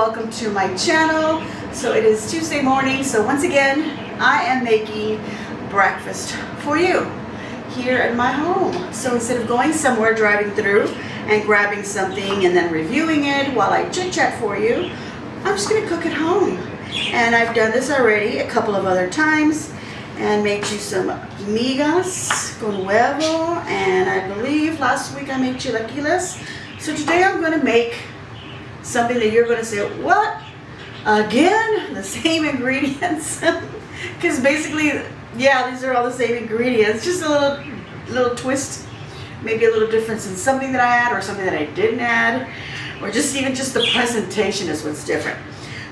welcome to my channel. So it is Tuesday morning, so once again I am making breakfast for you here at my home. So instead of going somewhere, driving through and grabbing something and then reviewing it while I chit chat for you, I'm just gonna cook at home. And I've done this already a couple of other times and made you some migas con huevo, and I believe last week I made chilaquiles. So today I'm gonna make something that you're gonna say, what? Again? The same ingredients? Because basically, yeah, these are all the same ingredients, just a little twist, maybe a little difference in something that I add or something that I didn't add, or just even just the presentation is what's different.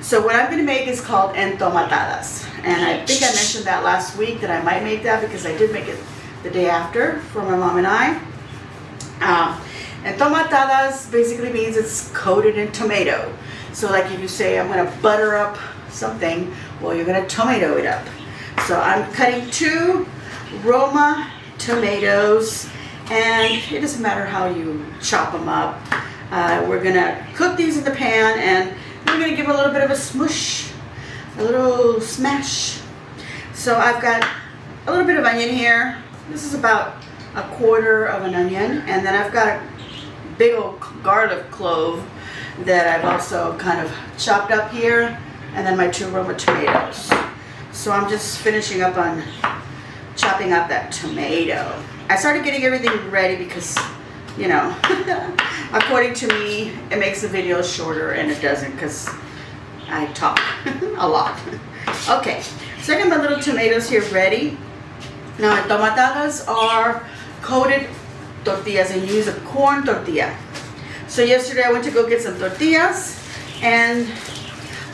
So what I'm gonna make is called entomatadas, and I think I mentioned that last week that I might make that because I did make it the day after for my mom and I. Entomatadas basically means it's coated in tomato. So like if you say I'm gonna butter up something, well, you're gonna tomato it up. So I'm cutting 2 Roma tomatoes, and it doesn't matter how you chop them up. We're gonna cook these in the pan, and we're gonna give it a little bit of a smush, a little smash. So I've got a little bit of onion here. This is about 1/4 of an onion, and then I've got a big old garlic clove that I've also kind of chopped up here, and then my 2 Roma tomatoes. So I'm just finishing up on chopping up that tomato. I started getting everything ready because, you know, according to me, it makes the video shorter, and it doesn't because I talk a lot. Okay, so I got my little tomatoes here ready. Now, entomatadas are coated tortillas, and you use a corn tortilla. So yesterday I went to go get some tortillas, and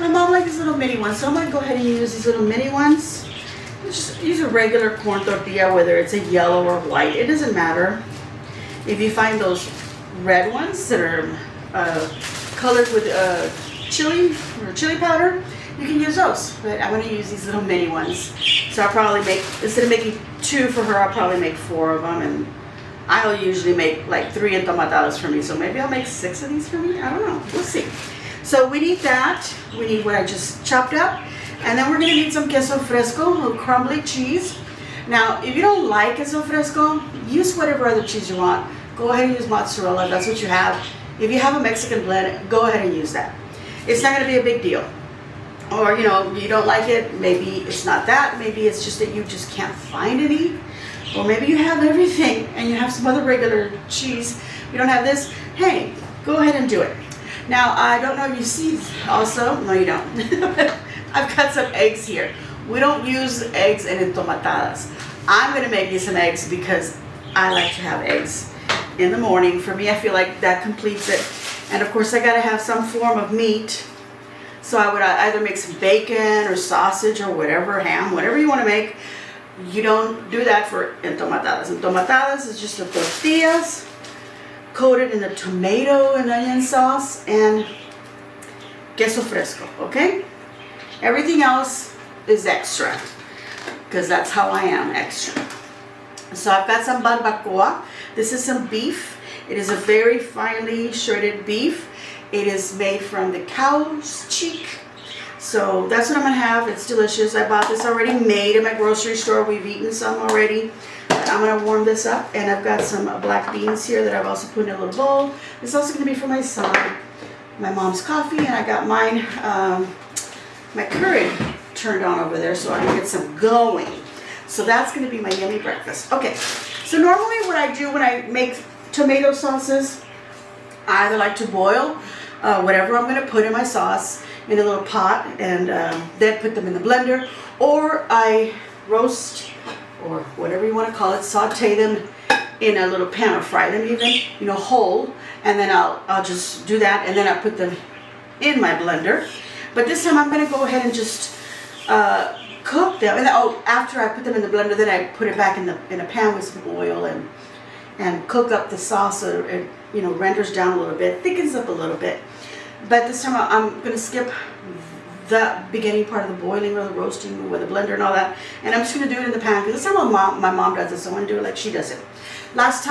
my mom liked these little mini ones, so I'm gonna go ahead and use these little mini ones. Just use a regular corn tortilla, whether it's a yellow or white, it doesn't matter. If you find those red ones that are colored with chili or chili powder, you can use those. But I'm gonna use these little mini ones. So I'll probably make, instead of making 2 for her, I'll probably make 4 of them, and I'll usually make like 3 entomatadas for me. So maybe I'll make 6 of these for me. I don't know. We'll see. So we need that. We need what I just chopped up. And then we're going to need some queso fresco, or crumbly cheese. Now, if you don't like queso fresco, use whatever other cheese you want. Go ahead and use mozzarella if that's what you have. If you have a Mexican blend, go ahead and use that. It's not going to be a big deal. Or, you know, you don't like it, maybe it's not that. Maybe it's just that you just can't find any. Or maybe you have everything and you have some other regular cheese. You don't have this. Hey, go ahead and do it. Now, I don't know if you see also. No, you don't. I've got some eggs here. We don't use eggs in entomatadas. I'm going to make you some eggs because I like to have eggs in the morning. For me, I feel like that completes it. And of course, I got to have some form of meat. So I would either make some bacon or sausage or whatever, ham, whatever you want to make. You don't do that for entomatadas. Entomatadas is just the tortillas coated in the tomato and onion sauce and queso fresco, okay? Everything else is extra because that's how I am, extra. So I've got some barbacoa. This is some beef. It is a very finely shredded beef. It is made from the cow's cheek. So that's what I'm gonna have. It's delicious. I bought this already made at my grocery store. We've eaten some already. But I'm gonna warm this up, and I've got some black beans here that I've also put in a little bowl. It's also gonna be for my son. My mom's coffee, and I got mine, my Keurig turned on over there so I can get some going. So that's gonna be my yummy breakfast. Okay, so normally what I do when I make tomato sauces, I either like to boil whatever I'm gonna put in my sauce in a little pot, and then put them in the blender, or I roast, or whatever you want to call it, saute them in a little pan, or fry them even, you know, whole, and then I'll just do that, and then I put them in my blender. But this time I'm going to go ahead and just cook them, and after I put them in the blender, then I put it back in a pan with some oil and cook up the sauce so it, you know, renders down a little bit, thickens up a little bit. But this time I'm going to skip the beginning part of the boiling or the roasting with a blender and all that. And I'm just going to do it in the pan because that's how my mom does it. So I want to do it like she does it. Last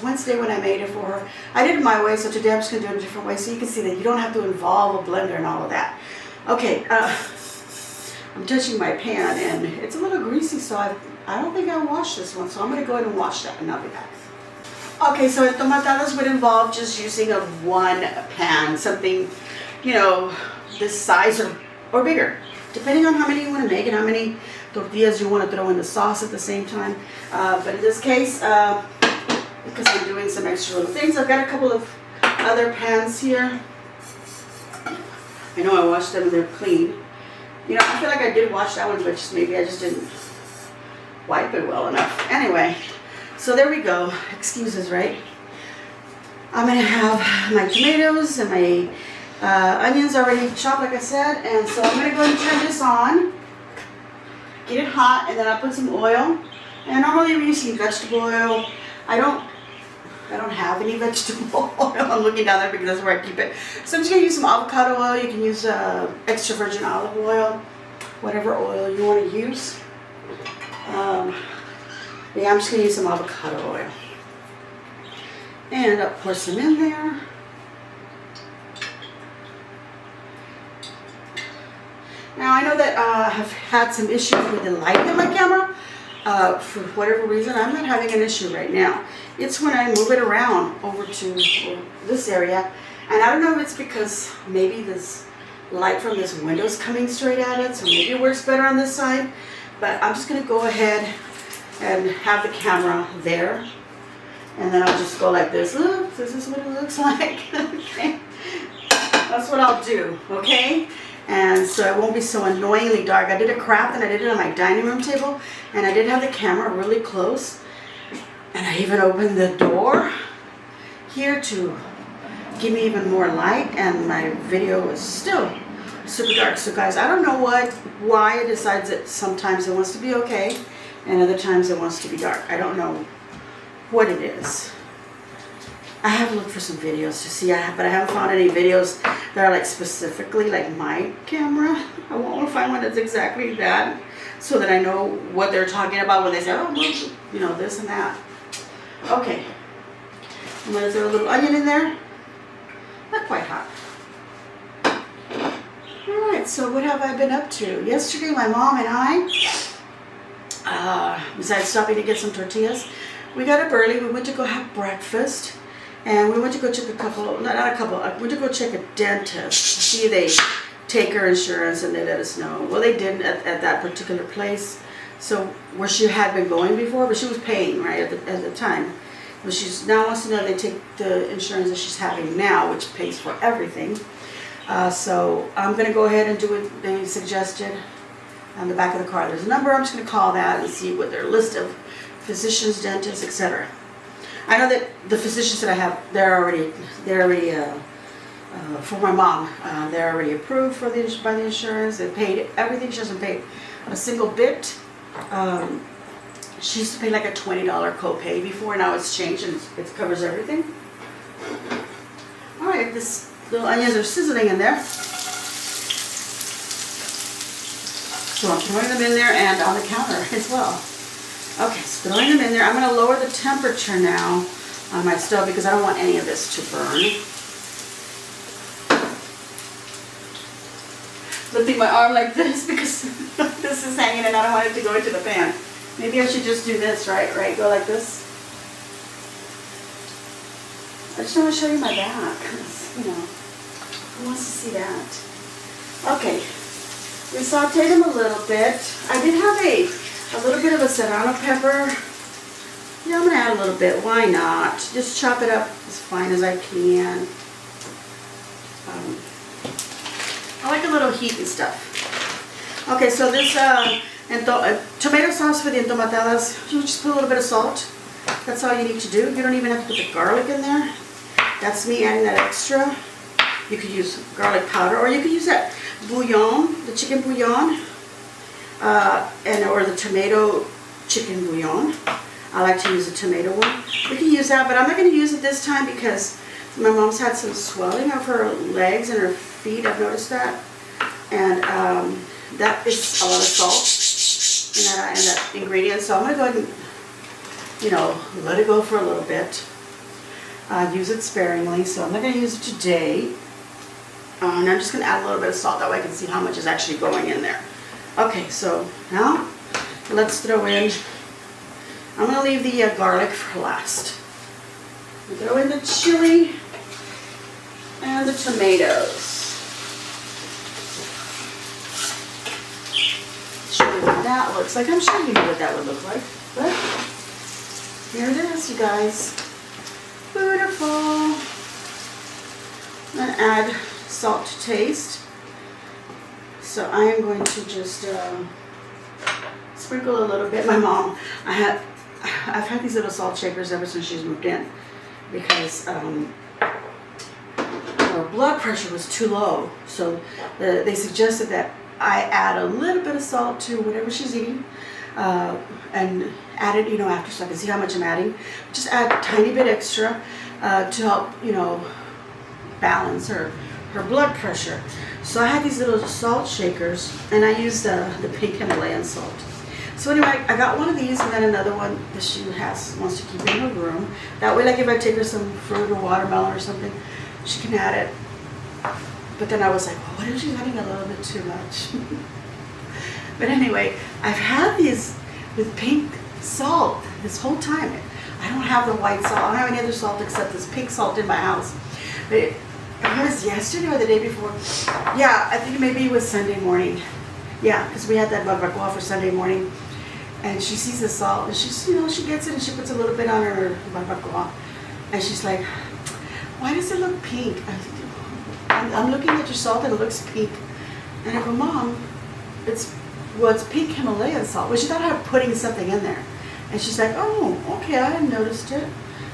Wednesday when I made it for her, I did it my way. So today I'm just going to do it a different way so you can see that you don't have to involve a blender and all of that. Okay, I'm touching my pan and it's a little greasy, so I don't think I washed this one. So I'm going to go ahead and wash that and I'll be back. Okay, so entomatadas would involve just using a one pan, something, you know, this size or bigger, depending on how many you want to make and how many tortillas you want to throw in the sauce at the same time. But in this case, because I'm doing some extra little things, I've got a couple of other pans here. I know I washed them and they're clean. You know, I feel like I did wash that one, but just maybe I just didn't wipe it well enough. Anyway. So there we go. Excuses, right? I'm going to have my tomatoes and my onions already chopped, like I said. And so I'm going to go ahead and turn this on. Get it hot, and then I'll put some oil. And normally I'm using vegetable oil. I don't have any vegetable oil. I'm looking down there because that's where I keep it. So I'm just going to use some avocado oil. You can use extra virgin olive oil, whatever oil you want to use. Yeah, I'm just going to use some avocado oil. And I'll pour some in there. Now I know that I have had some issues with the lighting on my camera. For whatever reason, I'm not having an issue right now. It's when I move it around over to this area. And I don't know if it's because maybe this light from this window is coming straight at it, so maybe it works better on this side. But I'm just going to go ahead and have the camera there, and then I'll just go like this. Look, this is what it looks like. Okay, that's what I'll do. Okay, and so it won't be so annoyingly dark. I did a craft and I did it on my dining room table, and I did have the camera really close, and I even opened the door here to give me even more light, and my video was still super dark. So guys, I don't know why it decides that sometimes it wants to be okay and other times it wants to be dark. I don't know what it is. I have looked for some videos to see, but I haven't found any videos that are like specifically like my camera. I want to find one that's exactly that, so that I know what they're talking about when they say, oh, well, you know, this and that. Okay, I'm going to throw a little onion in there. Not quite hot. Alright, so what have I been up to? Yesterday my mom and I, besides stopping to get some tortillas, we got up early. We went to go have breakfast, and we went to go check we went to go check a dentist to see if they take her insurance, and they let us know. Well, they didn't at that particular place, so where she had been going before, but she was paying, right, at the time. But she's now wants to know they take the insurance that she's having now, which pays for everything. So I'm going to go ahead and do what they suggested. On the back of the car there's a number. I'm just going to call that and see what their list of physicians, dentists, etc. I know that the physicians that I have, they're already for my mom, they're already approved by the insurance. They paid everything. She hasn't paid a single bit. She used to pay like a $20 copay before. Now it's changed and it covers everything. All right, this little onions are sizzling in there. So I'm throwing them in there and on the counter as well. Okay, so throwing them in there. I'm going to lower the temperature now on my stove because I don't want any of this to burn. Lifting my arm like this because this is hanging and I don't want it to go into the pan. Maybe I should just do this, right? Go like this. I just want to show you my back. You know, who wants to see that? Okay. We sauteed them a little bit. I did have a little bit of a serrano pepper. Yeah, I'm going to add a little bit. Why not? Just chop it up as fine as I can. I like a little heat and stuff. Okay, so this tomato sauce for the entomatadas, you just put a little bit of salt. That's all you need to do. You don't even have to put the garlic in there. That's me adding that extra. You could use garlic powder, or you could use that bouillon, the chicken bouillon, or the tomato chicken bouillon. I like to use the tomato one. We can use that, but I'm not going to use it this time because my mom's had some swelling of her legs and her feet. I've noticed that. And that is a lot of salt in that ingredient. So I'm going to go ahead and, you know, let it go for a little bit. Use it sparingly. So I'm not going to use it today. And I'm just going to add a little bit of salt. That way I can see how much is actually going in there. Okay, so now let's throw in, I'm going to leave the garlic for last. Throw in the chili and the tomatoes. Show you what that looks like. I'm sure you know what that would look like. But here it is, you guys. Beautiful. I'm going to add salt to taste. So I am going to just sprinkle a little bit. My mom, I've had these little salt shakers ever since she's moved in because her blood pressure was too low. So they suggested that I add a little bit of salt to whatever she's eating and add it, you know, after, so I can see how much I'm adding. Just add a tiny bit extra to help, you know, balance her blood pressure. So I had these little salt shakers, and I used the pink Himalayan salt. So anyway, I got one of these and then another one that she wants to keep in her room. That way, like if I take her some fruit or watermelon or something, she can add it. But then I was like, well, what if she's adding a little bit too much? But anyway, I've had these with pink salt this whole time. I don't have the white salt. I don't have any other salt except this pink salt in my house. But it was yesterday or the day before. Yeah, I think maybe it was Sunday morning. Yeah, because we had that barbacoa for Sunday morning. And she sees the salt and she's, you know, she gets it and she puts a little bit on her barbacoa. And she's like, why does it look pink? I'm looking at your salt and it looks pink. And I go, Mom, it's pink Himalayan salt. Well, she thought I was putting something in there. And she's like, oh, okay, I hadn't noticed it.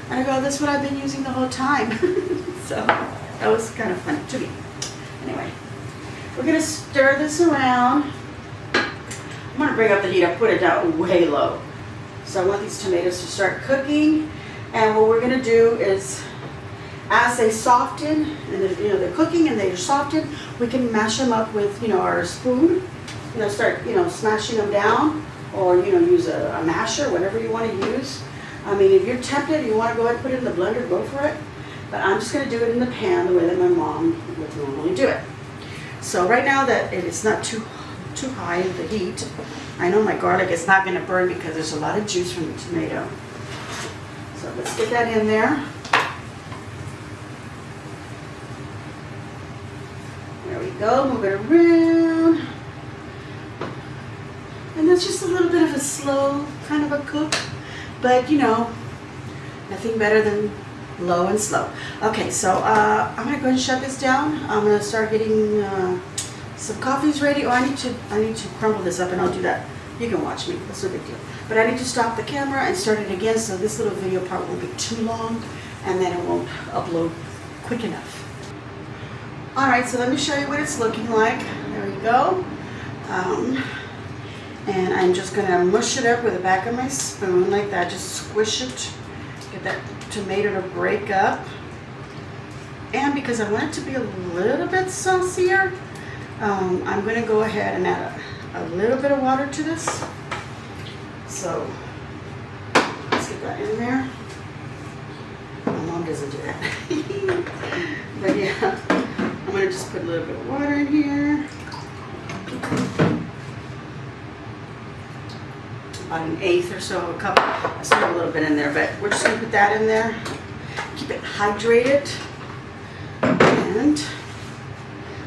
And I go, that's what I've been using the whole time. So that was kind of funny to me. Anyway, we're going to stir this around. I'm going to bring up the heat. I put it down way low. So I want these tomatoes to start cooking. And what we're going to do is, as they soften, and they're cooking and they're softened, we can mash them up with, you know, our spoon. You know, start, you know, smashing them down, or, you know, use a masher, whatever you want to use. I mean, if you're tempted, you want to go ahead and put it in the blender, go for it. But I'm just going to do it in the pan the way that my mom would normally do it. So right now that it's not too high in the heat, I know my garlic is not going to burn because there's a lot of juice from the tomato. So let's get that in there. There we go, move it around. And that's just a little bit of a slow kind of a cook. But, you know, nothing better than low and slow. Okay, so I'm going to go ahead and shut this down. I'm going to start getting some coffees ready. Oh, I need to crumble this up, and I'll do that. You can watch me. That's no big deal. But I need to stop the camera and start it again, so this little video part won't be too long, and then it won't upload quick enough. All right, so let me show you what it's looking like. There we go. And I'm just going to mush it up with the back of my spoon like that. Just squish it. Get that tomato to break up. And because I want it to be a little bit saucier, I'm going to go ahead and add a little bit of water to this. So let's get that in there. My mom doesn't do that. But yeah, I'm going to just put a little bit of water in here. About an eighth or so of a cup. I still have a little bit in there, but we're just going to put that in there. Keep it hydrated. And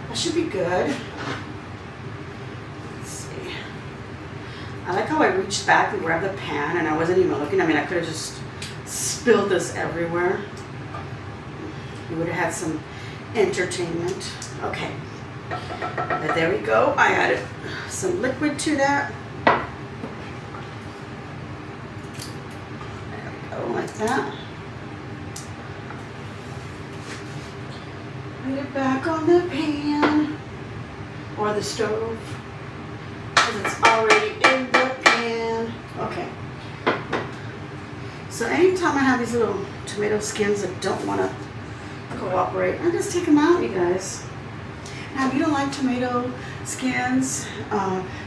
that should be good. Let's see. I like how I reached back and grabbed the pan and I wasn't even looking. I mean, I could have just spilled this everywhere. You would have had some entertainment. Okay. But there we go. I added some liquid to that. Like that. Put it back on the pan or the stove because it's already in the pan. Okay. So anytime I have these little tomato skins that don't want to cooperate, I just take them out, you guys. Now, if you don't like tomato skins,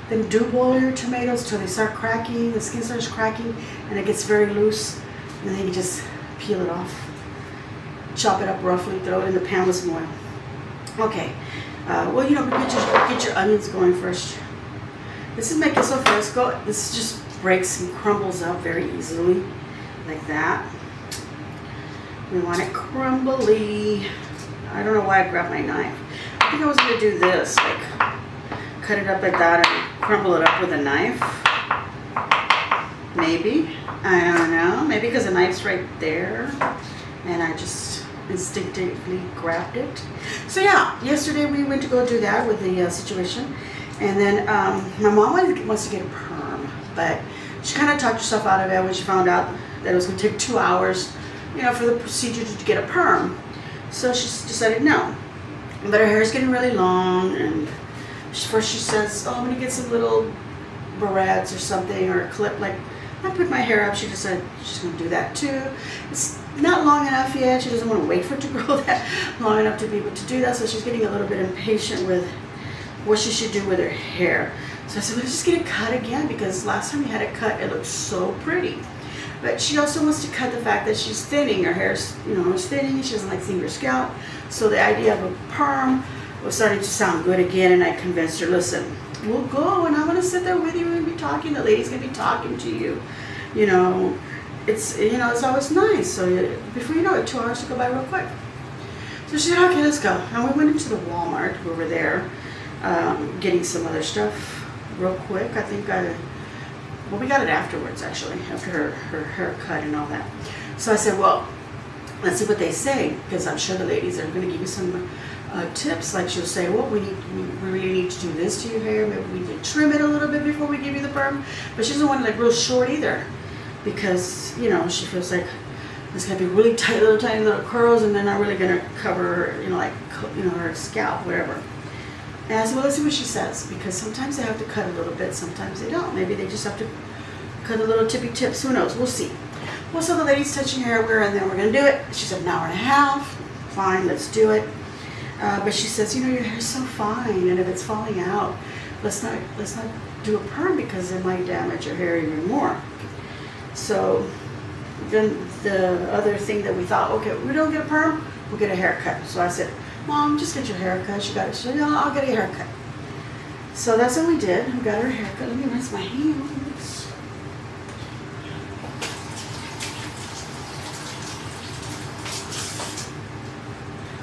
then do boil your tomatoes till they start cracking, the skin starts cracking, and it gets very loose. And then you just peel it off. Chop it up roughly, throw it in the pan with some oil. Okay, well, you know, get your onions going first. This is my queso fresco. This just breaks and crumbles up very easily, like that. We want it crumbly. I don't know why I grabbed my knife. I think I was going to do this, like cut it up like that and crumble it up with a knife. Maybe. I don't know. Maybe because the knife's right there and I just instinctively grabbed it. So yeah, yesterday we went to go do that with the situation. And then my mom wants to get a perm, but she kind of talked herself out of it when she found out that it was going to take 2 hours, you know, for the procedure to get a perm. So she decided no. But her hair is getting really long, and first she says, oh, I'm going to get some little barrettes or something, or a clip. Like, I put my hair up. She decided she's going to do that too. It's not long enough yet. She doesn't want to wait for it to grow that long enough to be able to do that. So she's getting a little bit impatient with what she should do with her hair. So I said, let's just get it cut again, because last time we had it cut, it looked so pretty. But she also wants to cut the fact that she's thinning. Her hair's, you know, is thinning. She doesn't like seeing her scalp. So the idea of a perm was starting to sound good again, and I convinced her, listen, we'll go, and I'm going to sit there with you and be talking. The lady's going to be talking to you. You know, it's always nice. So before you know it, 2 hours will go by real quick. So she said, okay, let's go. And we went into the Walmart. We were there getting some other stuff real quick. I think we got it afterwards, actually, after her haircut and all that. So I said, well, let's see what they say, because I'm sure the ladies are going to give you some tips. Like she'll say, well, we really need to do this to your hair. Maybe we need to trim it a little bit before we give you the perm. But she doesn't want it like real short either, because, you know, she feels like it's going to be really tight, tiny little curls, and they're not really going to cover, her scalp, whatever. And I said, well, let's see what she says, because sometimes they have to cut a little bit, sometimes they don't. Maybe they just have to cut a little tippy tips. Who knows? We'll see. Well, so the lady's touching her hair, and then we're going to do it. She said, an hour and a half. Fine, let's do it. But she says, you know, your hair's so fine, and if it's falling out, let's not do a perm, because it might damage your hair even more. So then the other thing that we thought, okay, we don't get a perm, we'll get a haircut. So I said, Mom, just get your haircut. She got it. She said, no, I'll get a haircut. So that's what we did. We got her haircut. Let me rinse my hands.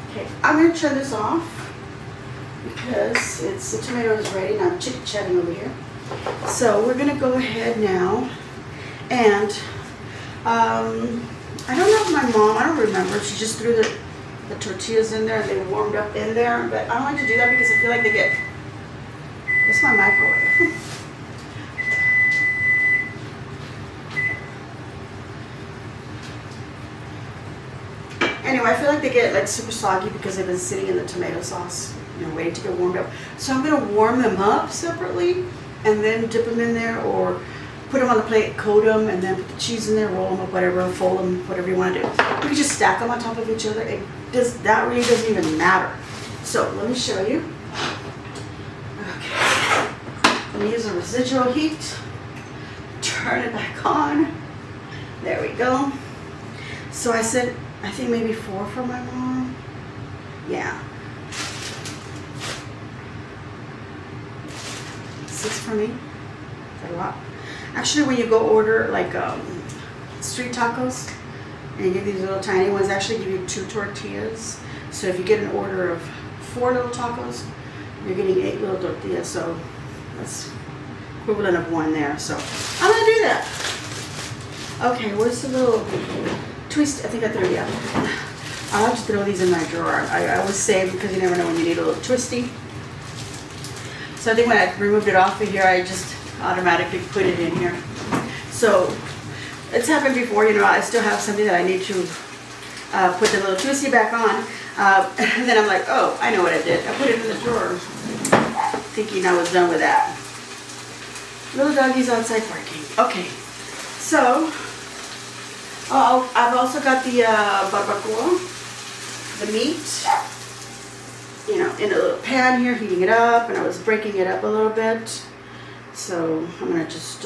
Okay, I'm going to turn this off because the tomato is ready, and I'm chit-chatting over here. So we're going to go ahead now, and I don't know if my mom, I don't remember, she just threw the tortillas in there and they warmed up in there, but I don't like to do that because I feel like they get, it's my microwave. Anyway, I feel like they get like super soggy because they've been sitting in the tomato sauce, waiting to get warmed up. So I'm going to warm them up separately and then dip them in there, or put them on the plate, coat them, and then put the cheese in there, roll them up, whatever, fold them, whatever you want to do. You can just stack them on top of each other. That really doesn't even matter. So let me show you. Okay. Let me use a residual heat. Turn it back on. There we go. So I said, I think maybe 4 for my mom. Yeah. 6 for me. Is that a lot? Actually, when you go order like street tacos, and you get these little tiny ones, they actually give you 2 tortillas. So if you get an order of 4 little tacos, you're getting 8 little tortillas. So that's equivalent of 1 there. So I'm gonna do that. Okay, where's the little twist? I think I threw it out. I'll just throw these in my drawer. I always save, because you never know when you need a little twisty. So I think when I removed it off of here, I just automatically put it in here. So it's happened before, I still have something that I need to put the little twisty back on, and then I'm like, oh, I know what I did. I put it in the drawer thinking I was done with that. Little doggy's outside barking. Okay, so I've also got the barbacoa, the meat. you know, in a little pan here, heating it up, and I was breaking it up a little bit. So I'm gonna just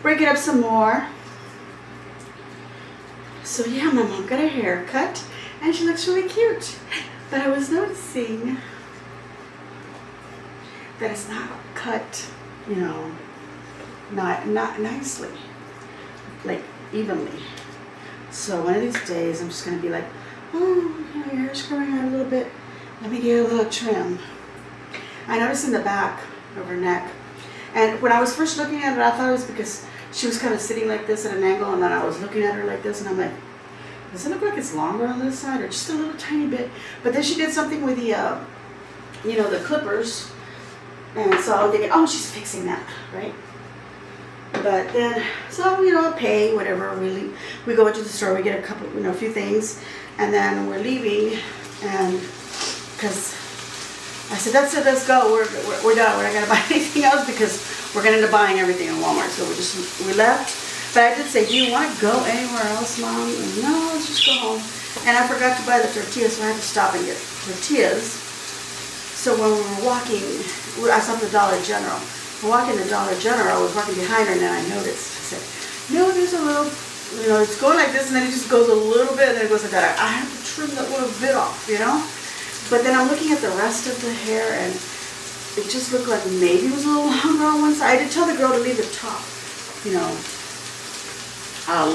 break it up some more. So yeah, my mom got a haircut, and she looks really cute. But I was noticing that it's not cut, you know, not nicely, like evenly. So one of these days, I'm just gonna be like, oh, your hair's growing out a little bit. Let me give it a little trim. I noticed in the back of her neck, and when I was first looking at it, I thought it was because she was kind of sitting like this at an angle, and then I was looking at her like this, and I'm like, does it look like it's longer on this side, or just a little tiny bit? But then she did something with the, you know, the clippers, and so I was thinking, oh, she's fixing that, right? But then, so, you know, pay, whatever, we go into the store, we get a couple, you know, a few things, and then we're leaving, and, because I said, that's it, let's go, we're done, we're not going to buy anything else, because we're going to end up buying everything in Walmart, so we left. But I did say, do you want to go anywhere else, Mom? And, no, let's just go home. And I forgot to buy the tortillas, so I had to stop and get tortillas. So when we were walking, I stopped at Dollar General. Walking to Dollar General, I was walking behind her, and then I noticed. I said, no, there's a little, you know, it's going like this, and then it just goes a little bit, and then it goes like that. I have to trim that little bit off, you know? But then I'm looking at the rest of the hair, and it just looked like maybe it was a little longer on one side. I did tell the girl to leave the top, you know,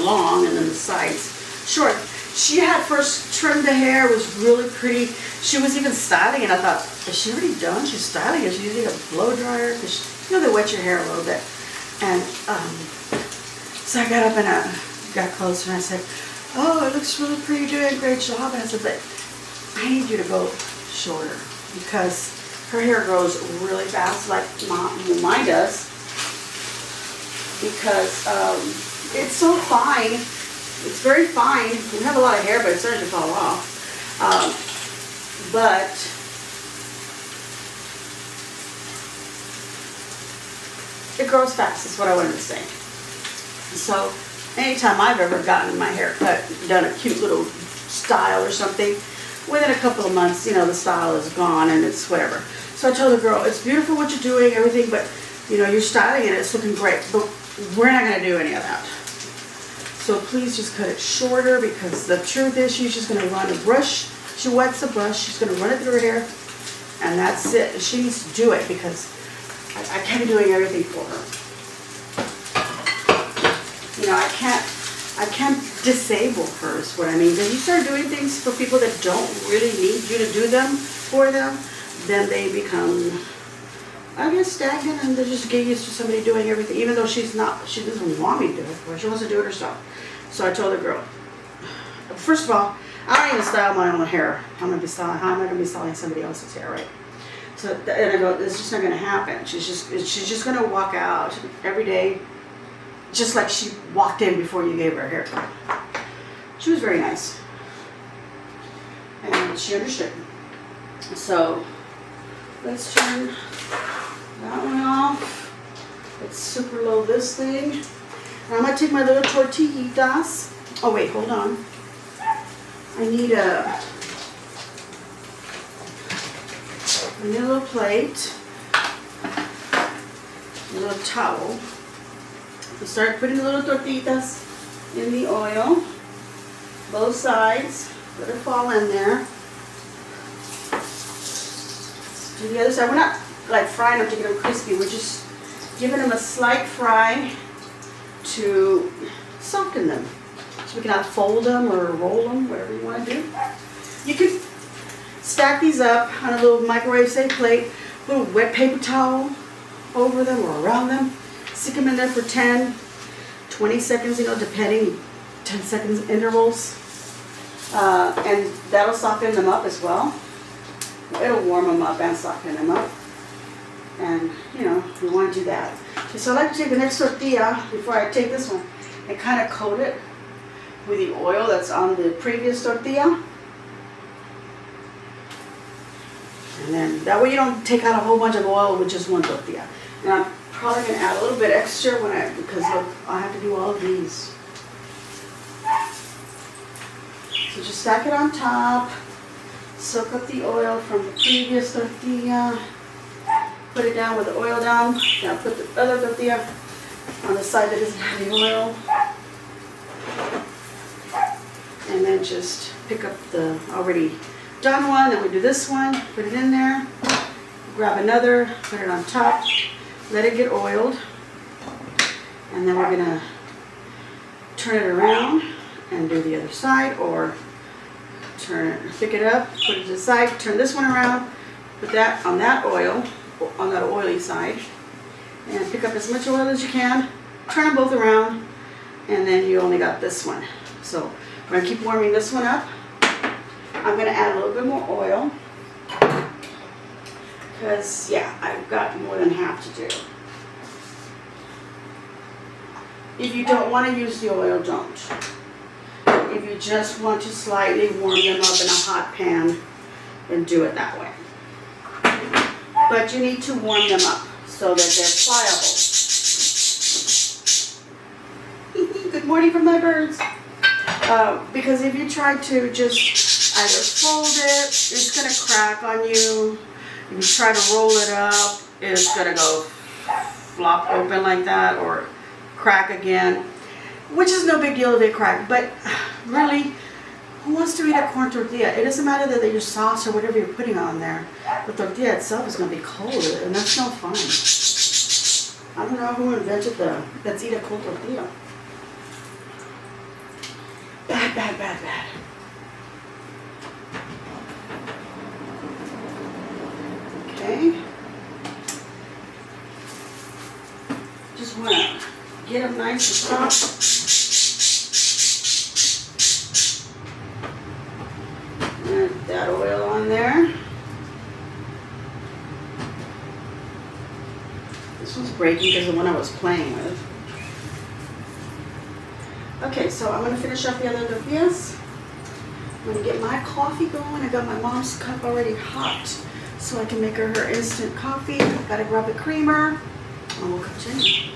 long, and then the sides short. She had first trimmed the hair, it was really pretty. She was even styling it. I thought, is she already done? She's styling it. She's using a blow dryer, because you know they wet your hair a little bit. And so I got up and I got closer, and I said, oh, it looks really pretty, you're doing a great job. And I said, but I need you to go shorter, because her hair grows really fast, like mine does, because it's so fine. It's very fine. We have a lot of hair, but it's starting to fall off. But it grows fast, is what I wanted to say. So anytime I've ever gotten my hair cut, done a cute little style or something, within a couple of months, you know, the style is gone and it's whatever. So I told the girl, it's beautiful what you're doing, everything, but you know, you're styling it, it's looking great, but we're not going to do any of that. So please just cut it shorter, because the truth is she's just going to run a brush. She wets the brush, she's going to run it through her hair, and that's it. She needs to do it, because I can't be doing everything for her. You know, I can't disable her, is what I mean. When you start doing things for people that don't really need you to do them for them, then they become, I guess, stagnant, and they just get used to somebody doing everything, even though she doesn't want me to do it for her. She wants to do it herself. So I told the girl, first of all, I don't even style my own hair. How am I going to be styling somebody else's hair, right? So, and I go, it's just not going to happen. She's just going to walk out every day, just like she walked in before you gave her a haircut. She was very nice, and she understood. So let's turn that one off. Let's super low this thing. And I'm going to take my little tortillitas. Oh wait, hold on. I need a little plate, a little towel. We'll start putting the little tortillitas in the oil, both sides. Let it fall in there. Do the other side. We're not like frying them to get them crispy. We're just giving them a slight fry to soften them. So we can either fold them or roll them, whatever you want to do. You can stack these up on a little microwave safe plate, put a wet paper towel over them or around them, stick them in there for 10, 20 seconds, you know, depending, 10 seconds intervals. And that'll soften them up as well. It'll warm them up and soften them up. And, you know, you want to do that. So I like to take the next tortilla before I take this one and kind of coat it with the oil that's on the previous tortilla. And then that way you don't take out a whole bunch of oil with just one tortilla. And I'm probably going to add a little bit extra because I have to do all of these. So just stack it on top, soak up the oil from the previous tortilla. Put it down with the oil down. Now put the other tortilla on the side that doesn't have the oil. And then just pick up the already done one. Then we do this one, put it in there. Grab another, put it on top. Let it get oiled. And then we're gonna turn it around and do the other side, or pick it up, put it to the side, turn this one around, put that on that oil, on that oily side, and pick up as much oil as you can, turn them both around, and then you only got this one. So we're gonna keep warming this one up. I'm gonna add a little bit more oil, because yeah, I've got more than half to do. If you don't want to use the oil, don't. If you just want to slightly warm them up in a hot pan, then do it that way. But you need to warm them up so that they're pliable. Good morning from my birds. Because if you try to just either fold it, it's going to crack on you. If you try to roll it up, it's going to go flop open like that, or crack again, which is no big deal if they crack. But really, who wants to eat a corn tortilla? It doesn't matter that your sauce or whatever you're putting on there. The tortilla itself is going to be cold, and that's no fun. I don't know who invented let's eat a cold tortilla. Bad, bad, bad, bad. Okay. Just want to get them nice and soft. Add that oil on there. This one's breaking because of the one I was playing with. Okay, so I'm going to finish up the other tortillas. I'm going to get my coffee going. I got my mom's cup already hot, so I can make her instant coffee. Got to grab the creamer, and we'll continue.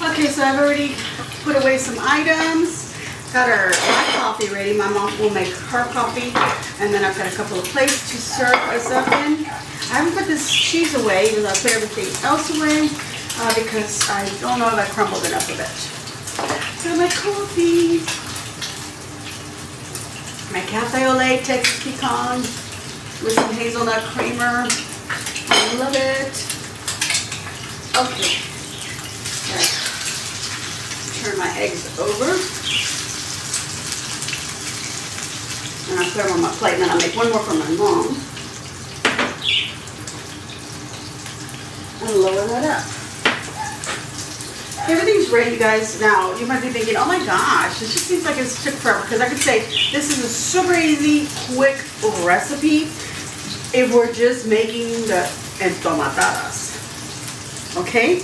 Okay, so I've already put away some items. Got my coffee ready. My mom will make her coffee. And then I've got a couple of plates to serve us up in. I haven't put this cheese away, even though I put everything else away, because I don't know if I crumbled enough of it. So my coffee. My cafe au lait Texas pecan with some hazelnut creamer. I love it. Okay. Turn my eggs over, and I put them on my plate, and then I'll make one more for my mom, and lower that up. Everything's ready, you guys. Now, you might be thinking, oh my gosh, this just seems like it's took forever, because I could say this is a super easy, quick recipe if we're just making the entomatadas, okay?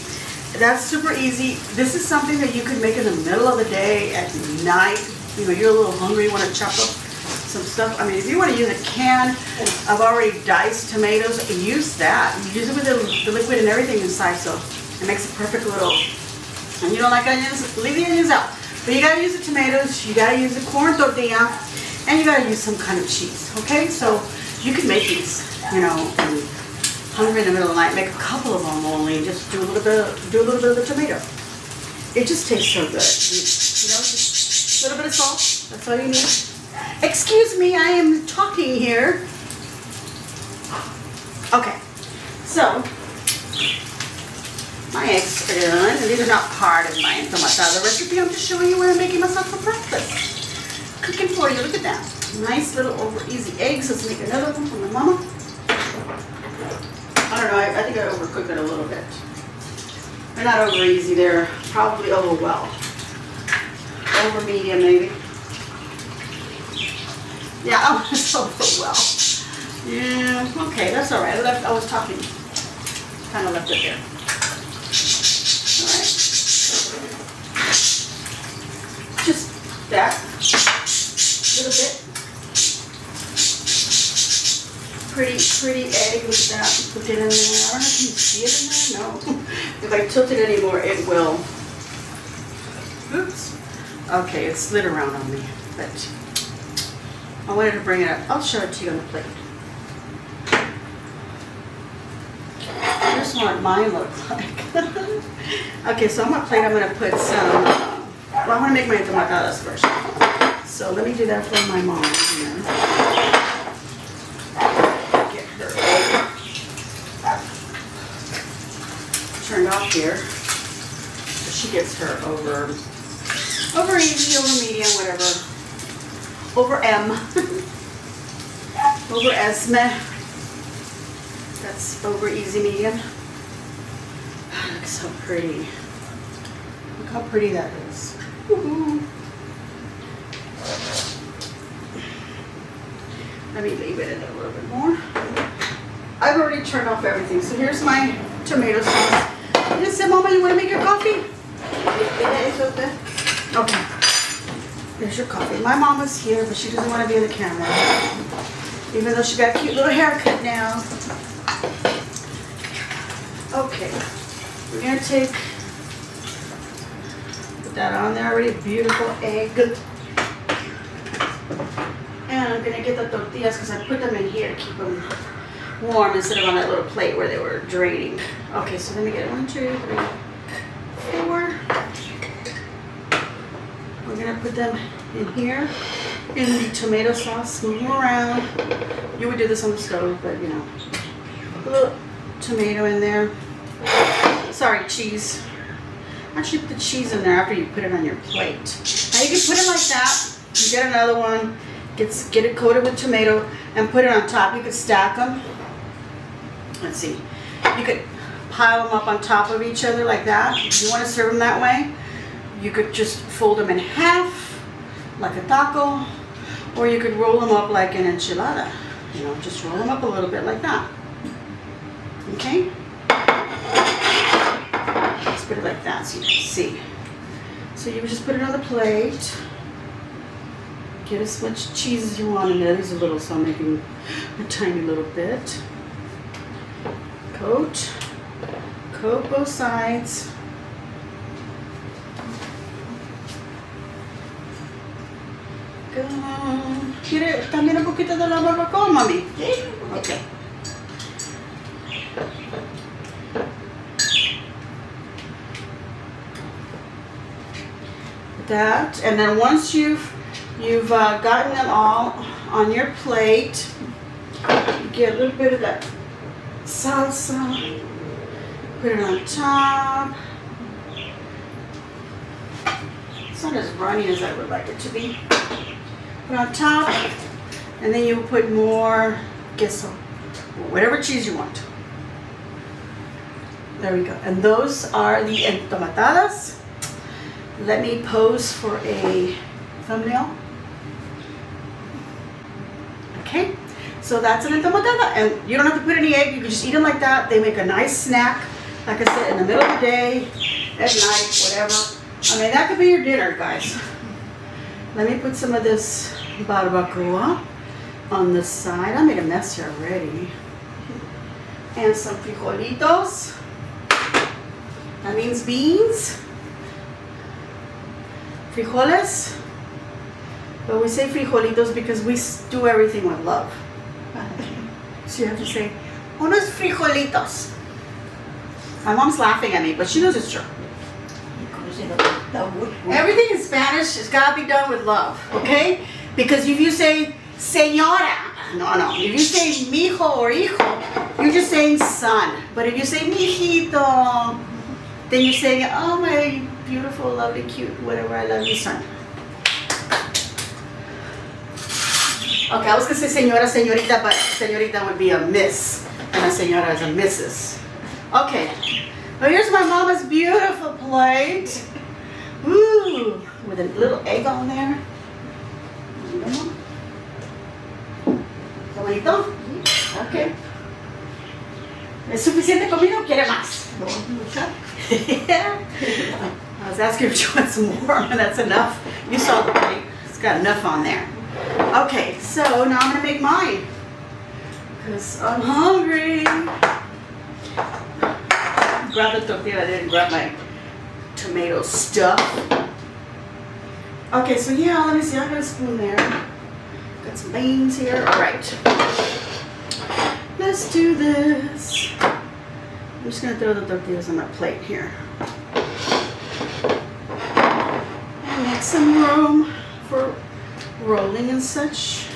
That's super easy. This is something that you could make in the middle of the day, at night. You know, you're a little hungry, you want to chop up some stuff. I mean, if you want to use a can of already diced tomatoes, use that. You use it with the liquid and everything inside, so it makes a perfect little. And you don't like onions, leave the onions out. But you gotta use the tomatoes, you gotta use the corn tortilla, and you gotta use some kind of cheese. Okay, so you can make these, you know, and hungry in the middle of the night, make a couple of them only, just do a little bit of the tomato. It just tastes so good. You know, just a little bit of salt, that's all you need. Excuse me, I am talking here. Okay, so my eggs are done, and these are not part of my entomatada recipe. I'm just showing you what I'm making myself for breakfast. Cooking for you, look at that. Nice little over easy eggs. Let's make another one for my mama. I don't know, I think I overcooked it a little bit. They're not over easy, they're probably over well. Over medium maybe. Yeah, I was so well. Yeah, okay, that's all right. I was talking, kind of left it there. All right. Just that, a little bit. Pretty egg with that. Put it in there. I don't know if you can see it in there. No. If I tilt it anymore, it will. Oops. Okay, it slid around on me, but I wanted to bring it up. I'll show it to you on the plate. Here's what mine looks like. Okay, so on my plate, I'm going to put some. Well, I want to make my entomatadas first. So let me do that for my mom here. Turned off here, so she gets her over easy, over medium, whatever, over M, over Esme. That's over easy medium. That looks so pretty. Look how pretty that is. Woohoo. Let me leave it in a little bit more. I've already turned off everything, so here's my tomato sauce. You said, Mama, you want to make your coffee? Okay. There's your coffee. My mama's here, but she doesn't want to be in the camera. Even though she got a cute little haircut now. Okay. We're going to put that on there already. Beautiful egg. And I'm going to get the tortillas because I put them in here to keep them warm instead of on that little plate where they were draining. Okay, so let me get 1, 2, 3, 4. We're gonna put them in here in the tomato sauce. Move them around. You would do this on the stove, but you know, a little tomato in there. Sorry, cheese. Actually, put the cheese in there after you put it on your plate. Now you can put it like that. You get another one. Get it coated with tomato and put it on top. You could stack them. Let's see. You could pile them up on top of each other like that. If you want to serve them that way, you could just fold them in half like a taco, or you could roll them up like an enchilada. You know, just roll them up a little bit like that. Okay? Let's put it like that so you can see. So you would just put it on the plate. Get as much cheese as you want in there. These are little, so I'm making a tiny little bit. Coat both sides. ¿Quiere también un poquito de la barbacoa, mami? Okay. That, and then once you've gotten them all on your plate, you get a little bit of that salsa, put it on top. It's not as runny as I would like it to be. Put on top, and then you put more queso, whatever cheese you want. There we go. And those are the entomatadas. Let me pose for a thumbnail. Okay, so that's an entomatada, and you don't have to put any egg. You can just eat them like that. They make a nice snack, like I said, in the middle of the day, at night, whatever. I mean, that could be your dinner, guys. Let me put some of this barbacoa on the side. I made a mess here already. And some frijolitos. That means beans. Frijoles. But we say frijolitos because we do everything with love. So you have to say, unos frijolitos. My mom's laughing at me, but she knows it's true. Everything in Spanish has got to be done with love, okay? Because if you say señora, no. If you say mijo or hijo, you're just saying son. But if you say mijito, then you're saying, oh my beautiful, lovely, cute, whatever, I love you, son. Okay, I was going to say señora, señorita, but señorita would be a miss, and a señora is a missus. Okay, well here's my mama's beautiful plate. Ooh, with a little egg on there. ¿Está bonito? Okay. ¿Es suficiente comida o quiere más? Yeah. I was asking if you want some more, and that's enough. You saw the plate. It's got enough on there. Okay, so now I'm going to make mine. Because I'm hungry. Grab the tortilla. I didn't grab my tomato stuff. Okay, so yeah, let me see. I got a spoon there. Got some beans here. All right. Let's do this. I'm just going to throw the tortillas on my plate here. And make some room for rolling and such.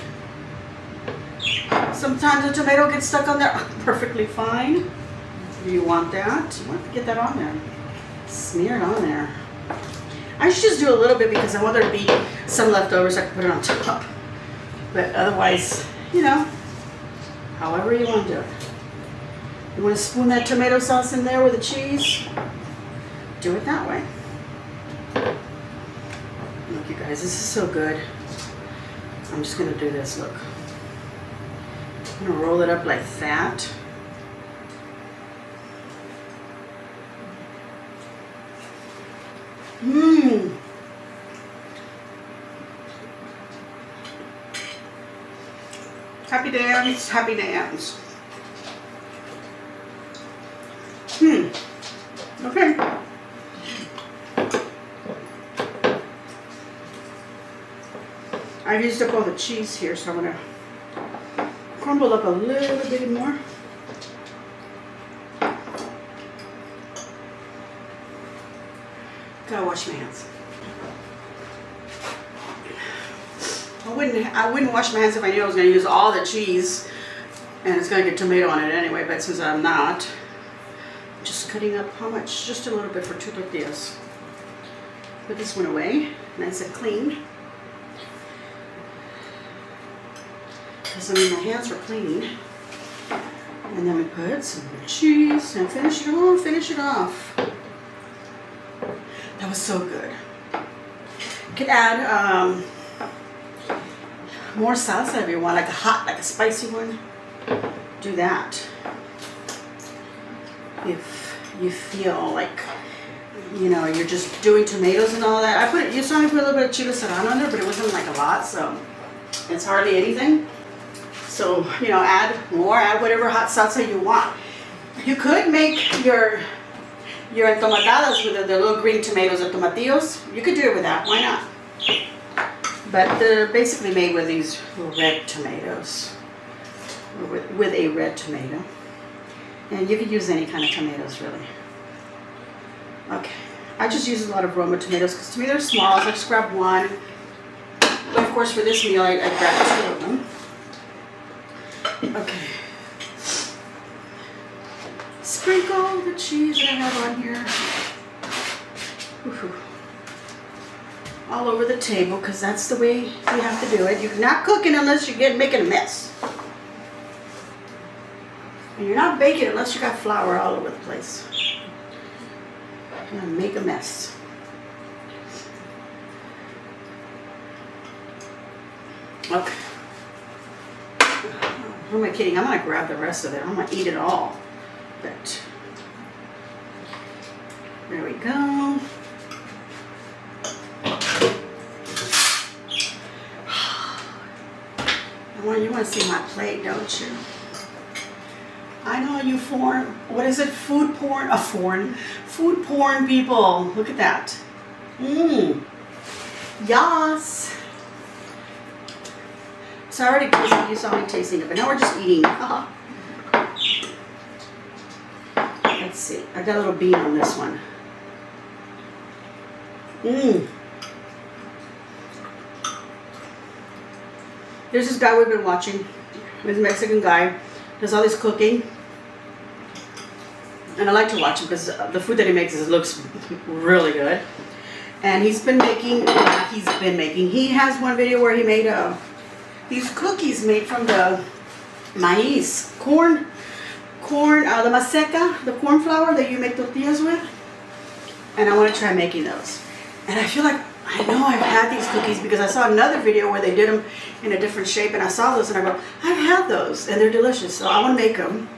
Sometimes the tomato gets stuck on there. Perfectly fine. If you want that, you want to get that on there. Smear it on there. I should just do a little bit because I want there to be some leftovers. I can put it on top. But otherwise, you know, however you want to do it. You want to spoon that tomato sauce in there with the cheese? Do it that way. Look, you guys, this is so good. I'm just going to do this, look. I'm going to roll it up like that. Mmm. Happy dance, happy dance. Okay. I've used up all the cheese here, so I'm going to crumble up a little bit more. Gotta wash my hands. I wouldn't wash my hands if I knew I was going to use all the cheese and it's going to get tomato on it anyway, but since I'm not, I'm just cutting up how much? Just a little bit for 2 tortillas. Put this one away, nice and clean. Because I mean my hands were clean. And then we put some cheese and finish it off. That was so good. You could add more salsa if you want, like a hot, like a spicy one. Do that. If you feel like, you know, you're just doing tomatoes and all that. You saw me put a little bit of chile serrano in there, but it wasn't like a lot, so it's hardly anything. So, you know, add whatever hot salsa you want. You could make your entomatadas with the little green tomatoes or tomatillos. You could do it with that, why not? But they're basically made with these red tomatoes, or with a red tomato. And you could use any kind of tomatoes, really. Okay, I just use a lot of Roma tomatoes because to me they're small, so I just grab one. But of course for this meal I grabbed 2 of them. Okay. Sprinkle the cheese that I have on here. Woo-hoo. All over the table because that's the way you have to do it. You're not cooking unless you're making a mess. And you're not baking unless you got flour all over the place. You're gonna make a mess. Okay. Who am I kidding? I'm gonna grab the rest of it. I'm gonna eat it all. But there we go. You want to see my plate, don't you? I know you what is it? Food porn? Food porn people. Look at that. Yas. It's already tasting. You saw me tasting it, but now we're just eating. Let's see. I got a little bean on this one. There's this guy we've been watching. He's a Mexican guy. Does all this cooking. And I like to watch him because the food that he makes looks really good. And he has one video where he made these cookies made from the maize, corn, the maseca, the corn flour that you make tortillas with. And I want to try making those. And I feel like I know I've had these cookies because I saw another video where they did them in a different shape, and I saw those and I go, I've had those and they're delicious, so I want to make them.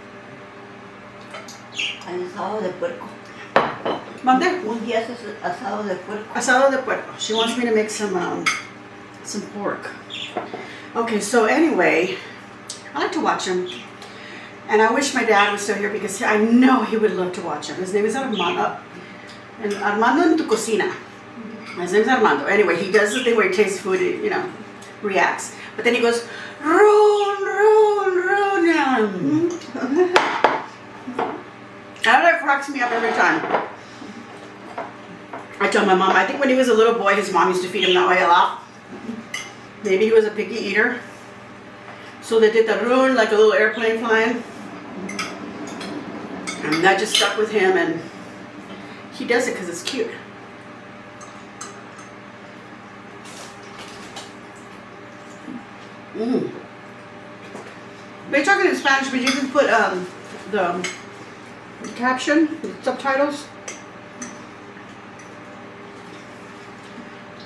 Asado de puerco. Mande? Un día haces asado de puerco. Asado de puerco. She wants me to make some pork. Okay, so anyway, I like to watch him. And I wish my dad was still here because I know he would love to watch him. His name is Armando. And Armando en tu cocina. His name is Armando. Anyway, he does the thing where he tastes food, you know, reacts. But then he goes, Roon, Roon, Roon. That cracks me up every time. I told my mom, I think when he was a little boy, his mom used to feed him that way a lot. Maybe he was a picky eater. So they did the Roon, like a little airplane flying. And that just stuck with him, and he does it because it's cute. They're talking in Spanish, but you can put the caption, the subtitles.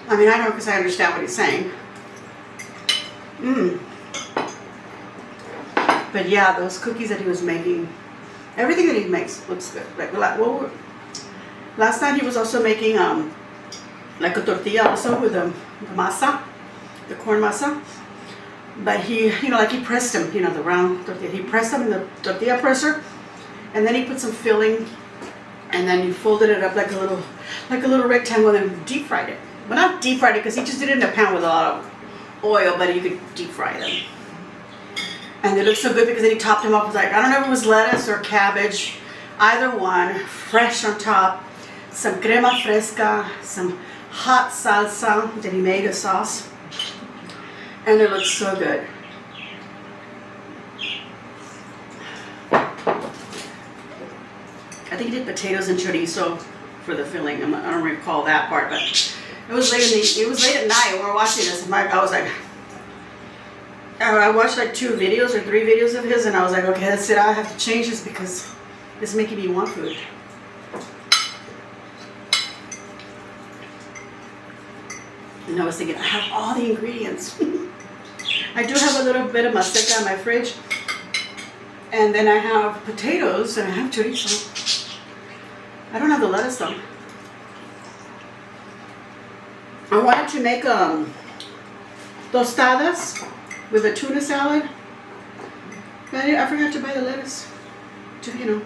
I mean, I know because I understand what he's saying. But yeah, those cookies that he was making, everything that he makes looks good. Like, last night he was also making like a tortilla also with the masa, the corn masa. But he, you know, like he pressed them, you know, the round tortilla. He pressed them in the tortilla presser, and then he put some filling, and then he folded it up like a little rectangle, and then deep fried it. Well, not deep fried it because he just did it in a pan with a lot of oil, but you could deep fry them. And they looked so good because then he topped them up with, like, I don't know if it was lettuce or cabbage, either one, fresh on top, some crema fresca, some hot salsa that he made, a sauce, and it looks so good. I think he did potatoes and chorizo for the filling. I don't recall that part, but it was late at night when we were watching this, and I was like, I watched like 2 videos or 3 videos of his, and I was like, okay, that's it. I have to change this because it's making me want food. And I was thinking, I have all the ingredients. I do have a little bit of maseca in my fridge, and then I have potatoes, and I have chorizo. I don't have the lettuce though. I wanted to make tostadas with a tuna salad, but I forgot to buy the lettuce, to, you know.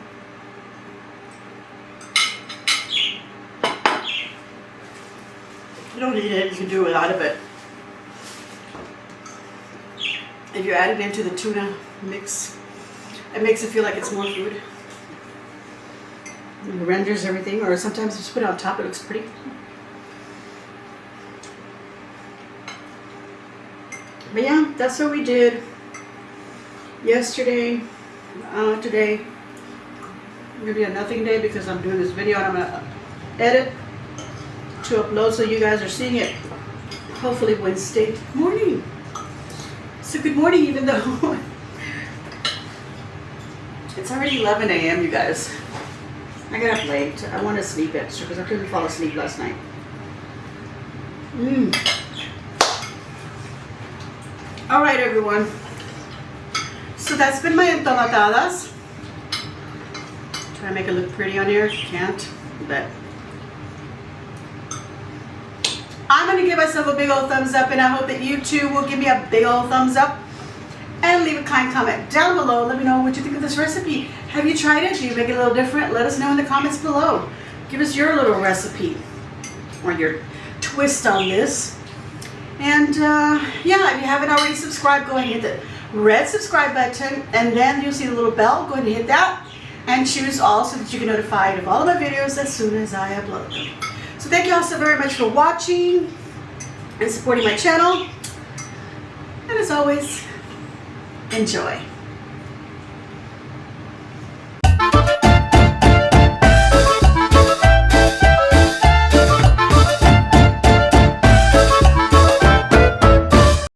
You don't need it, you can do without it, but if you add it into the tuna mix, it makes it feel like it's more food. It renders everything, or sometimes just put it on top, it looks pretty. But yeah, that's what we did yesterday. Today, going to be a nothing day because I'm doing this video and I'm going to edit to upload so you guys are seeing it hopefully Wednesday morning. So good morning, even though it's already 11 a.m. you guys. I got up late. I want to sleep extra because I couldn't fall asleep last night. Alright everyone, so that's been my entomatadas. Try to make it look pretty on here, can't, but I'm going to give myself a big old thumbs up, and I hope that you too will give me a big old thumbs up and leave a kind comment down below. Let me know what you think of this recipe. Have you tried it? Do you make it a little different? Let us know in the comments below. Give us your little recipe or your twist on this. And yeah, if you haven't already subscribed, go ahead and hit the red subscribe button, and then you'll see the little bell. Go ahead and hit that and choose all so that you get notified of all of my videos as soon as I upload them. So thank you all so very much for watching and supporting my channel. And as always, enjoy.